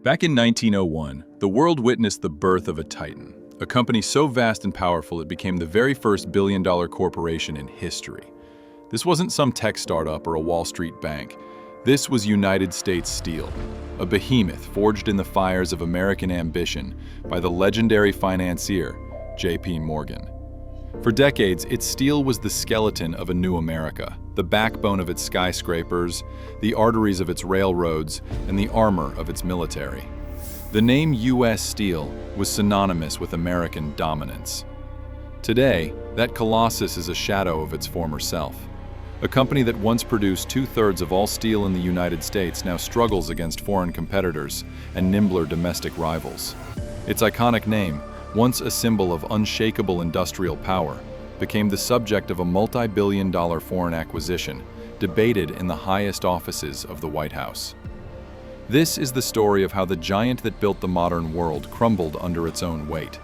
Back in 1901, the world witnessed the birth of a titan, a company so vast and powerful it became the very first billion-dollar corporation in history. This wasn't some tech startup or a Wall Street bank. This was United States Steel, a behemoth forged in the fires of American ambition by the legendary financier J.P. Morgan. For decades, its steel was the skeleton of a new America, the backbone of its skyscrapers, the arteries of its railroads, and the armor of its military. The name U.S. Steel was synonymous with American dominance. Today, that colossus is a shadow of its former self. A company that once produced 2/3 of all steel in the United States now struggles against foreign competitors and nimbler domestic rivals. Its iconic name, once a symbol of unshakable industrial power, became the subject of a multi-billion-dollar foreign acquisition, debated in the highest offices of the White House. This is the story of how the giant that built the modern world crumbled under its own weight.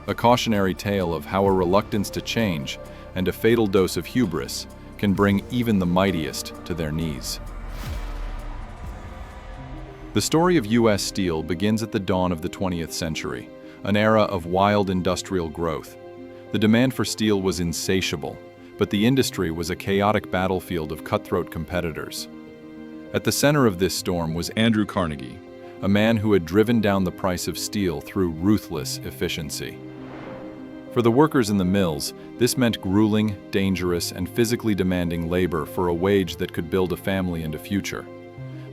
A cautionary tale of how a reluctance to change and a fatal dose of hubris can bring even the mightiest to their knees. The story of U.S. Steel begins at the dawn of the 20th century, an era of wild industrial growth. The demand for steel was insatiable, but the industry was a chaotic battlefield of cutthroat competitors. At the center of this storm was Andrew Carnegie, a man who had driven down the price of steel through ruthless efficiency. For the workers in the mills, this meant grueling, dangerous, and physically demanding labor for a wage that could build a family and a future.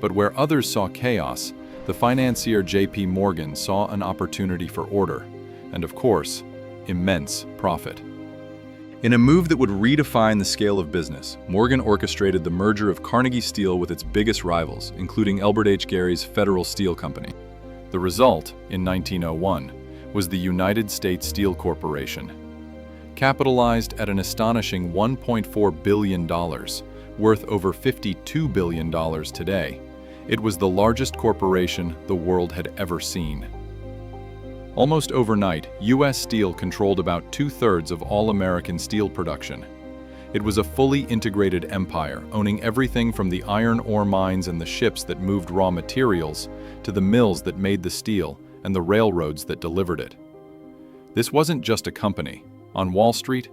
But where others saw chaos, the financier J.P. Morgan saw an opportunity for order, and of course, immense profit. In a move that would redefine the scale of business, Morgan orchestrated the merger of Carnegie Steel with its biggest rivals, including Albert H. Gary's Federal Steel Company. The result, in 1901, was the United States Steel Corporation. Capitalized at an astonishing $1.4 billion, worth over $52 billion today, it was the largest corporation the world had ever seen. Almost overnight, U.S. Steel controlled about 2/3 of all American steel production. It was a fully integrated empire, owning everything from the iron ore mines and the ships that moved raw materials to the mills that made the steel and the railroads that delivered it. This wasn't just a company. On Wall Street,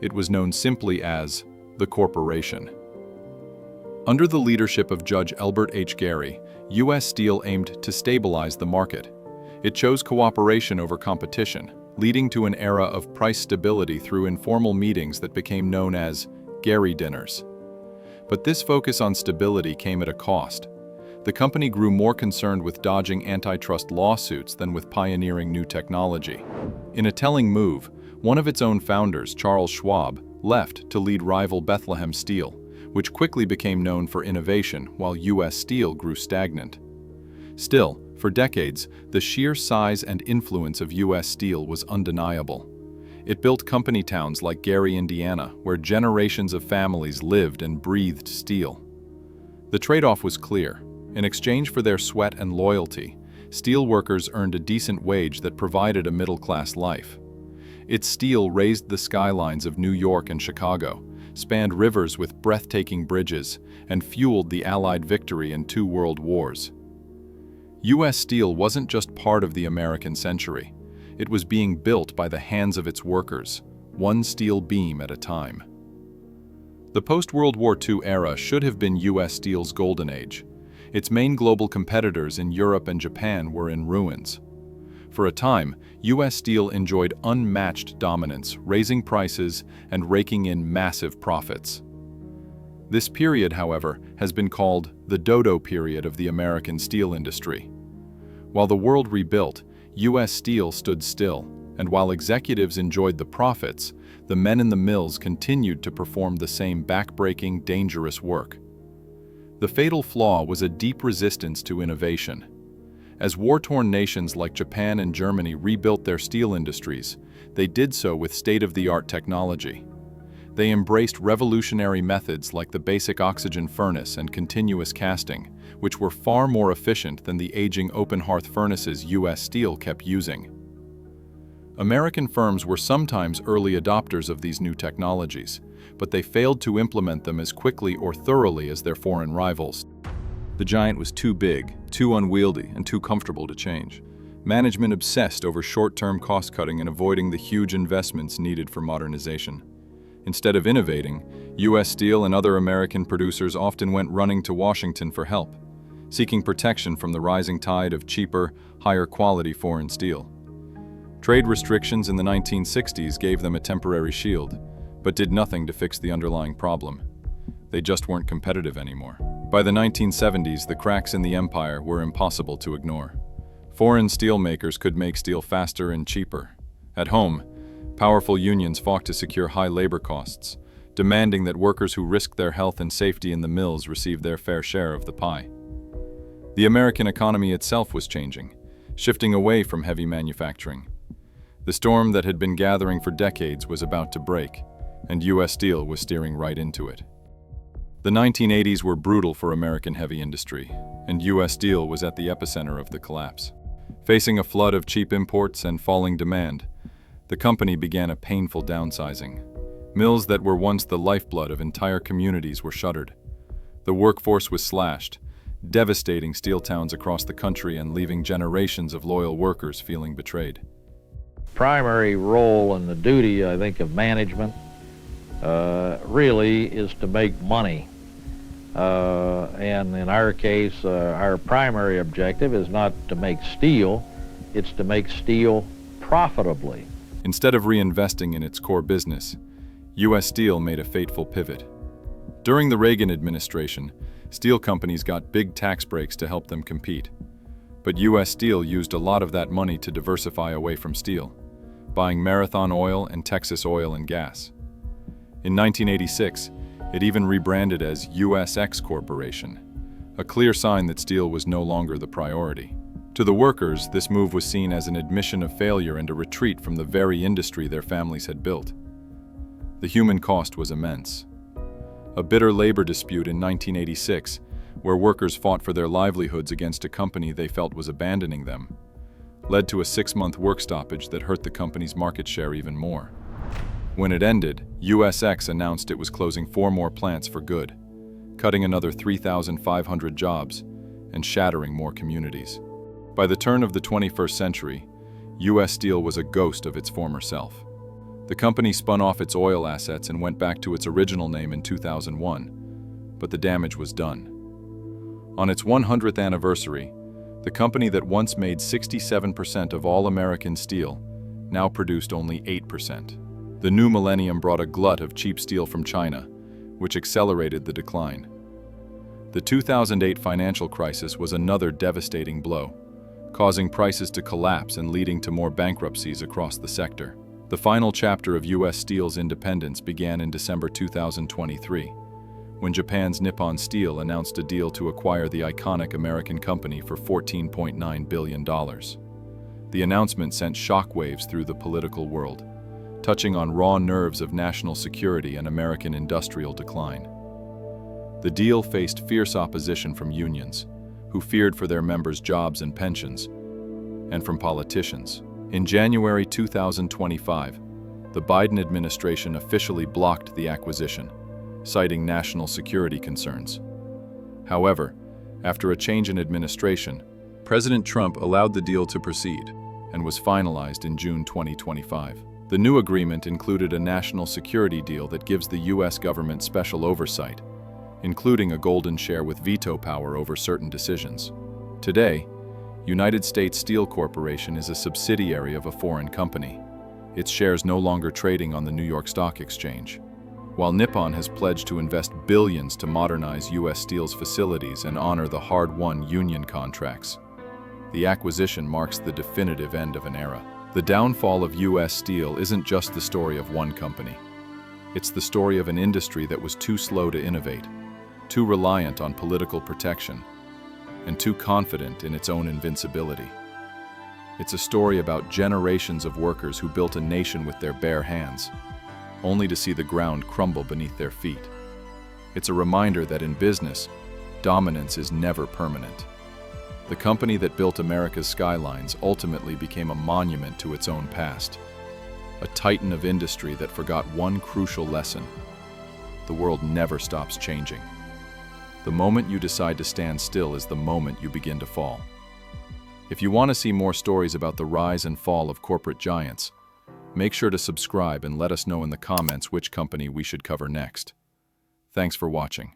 it was known simply as the corporation. Under the leadership of Judge Albert H. Gary, U.S. Steel aimed to stabilize the market. It chose cooperation over competition, leading to an era of price stability through informal meetings that became known as Gary dinners. But this focus on stability came at a cost. The company grew more concerned with dodging antitrust lawsuits than with pioneering new technology. In a telling move, one of its own founders, Charles Schwab, left to lead rival Bethlehem Steel, which quickly became known for innovation while U.S. Steel grew stagnant. Still, for decades, the sheer size and influence of U.S. Steel was undeniable. It built company towns like Gary, Indiana, where generations of families lived and breathed steel. The trade-off was clear. In exchange for their sweat and loyalty, steel workers earned a decent wage that provided a middle-class life. Its steel raised the skylines of New York and Chicago, spanned rivers with breathtaking bridges, and fueled the Allied victory in 2 world wars. U.S. Steel wasn't just part of the American century. It was being built by the hands of its workers, one steel beam at a time. The post-World War II era should have been U.S. Steel's golden age. Its main global competitors in Europe and Japan were in ruins. For a time, U.S. Steel enjoyed unmatched dominance, raising prices and raking in massive profits. This period, however, has been called the dodo period of the American steel industry. While the world rebuilt, U.S. Steel stood still, and while executives enjoyed the profits, the men in the mills continued to perform the same back-breaking, dangerous work. The fatal flaw was a deep resistance to innovation. As war-torn nations like Japan and Germany rebuilt their steel industries, they did so with state-of-the-art technology. They embraced revolutionary methods like the basic oxygen furnace and continuous casting, which were far more efficient than the aging open-hearth furnaces U.S. Steel kept using. American firms were sometimes early adopters of these new technologies, but they failed to implement them as quickly or thoroughly as their foreign rivals. The giant was too big, too unwieldy, and too comfortable to change. Management obsessed over short-term cost-cutting and avoiding the huge investments needed for modernization. Instead of innovating, U.S. Steel and other American producers often went running to Washington for help, seeking protection from the rising tide of cheaper, higher-quality foreign steel. Trade restrictions in the 1960s gave them a temporary shield, but did nothing to fix the underlying problem. They just weren't competitive anymore. By the 1970s, the cracks in the empire were impossible to ignore. Foreign steelmakers could make steel faster and cheaper. At home, powerful unions fought to secure high labor costs, demanding that workers who risked their health and safety in the mills receive their fair share of the pie. The American economy itself was changing, shifting away from heavy manufacturing. The storm that had been gathering for decades was about to break, and U.S. Steel was steering right into it. The 1980s were brutal for American heavy industry, and U.S. Steel was at the epicenter of the collapse. Facing a flood of cheap imports and falling demand, the company began a painful downsizing. Mills that were once the lifeblood of entire communities were shuttered. The workforce was slashed, devastating steel towns across the country and leaving generations of loyal workers feeling betrayed. Primary role and the duty, I think, of management really is to make money. And in our case, our primary objective is not to make steel, it's to make steel profitably. Instead of reinvesting in its core business, U.S. Steel made a fateful pivot. During the Reagan administration, steel companies got big tax breaks to help them compete. But U.S. Steel used a lot of that money to diversify away from steel, buying Marathon Oil and Texas Oil and Gas. In 1986, it even rebranded as USX Corporation, a clear sign that steel was no longer the priority. To the workers, this move was seen as an admission of failure and a retreat from the very industry their families had built. The human cost was immense. A bitter labor dispute in 1986, where workers fought for their livelihoods against a company they felt was abandoning them, led to a 6-month work stoppage that hurt the company's market share even more. When it ended, USX announced it was closing 4 more plants for good, cutting another 3,500 jobs and shattering more communities. By the turn of the 21st century, U.S. Steel was a ghost of its former self. The company spun off its oil assets and went back to its original name in 2001, but the damage was done. On its 100th anniversary, the company that once made 67% of all American steel now produced only 8%. The new millennium brought a glut of cheap steel from China, which accelerated the decline. The 2008 financial crisis was another devastating blow, causing prices to collapse and leading to more bankruptcies across the sector. The final chapter of U.S. Steel's independence began in December 2023, when Japan's Nippon Steel announced a deal to acquire the iconic American company for $14.9 billion. The announcement sent shockwaves through the political world, touching on raw nerves of national security and American industrial decline. The deal faced fierce opposition from unions, who feared for their members' jobs and pensions, and from politicians. In January 2025, the Biden administration officially blocked the acquisition, citing national security concerns. However, after a change in administration, President Trump allowed the deal to proceed and was finalized in June 2025. The new agreement included a national security deal that gives the U.S. government special oversight, including a golden share with veto power over certain decisions. Today, United States Steel Corporation is a subsidiary of a foreign company, its shares no longer trading on the New York Stock Exchange. While Nippon has pledged to invest billions to modernize U.S. Steel's facilities and honor the hard-won union contracts, the acquisition marks the definitive end of an era. The downfall of U.S. Steel isn't just the story of one company. It's the story of an industry that was too slow to innovate, too reliant on political protection, and too confident in its own invincibility. It's a story about generations of workers who built a nation with their bare hands, only to see the ground crumble beneath their feet. It's a reminder that in business, dominance is never permanent. The company that built America's skylines ultimately became a monument to its own past, a titan of industry that forgot one crucial lesson: the world never stops changing. The moment you decide to stand still is the moment you begin to fall. If you want to see more stories about the rise and fall of corporate giants, make sure to subscribe and let us know in the comments which company we should cover next. Thanks for watching.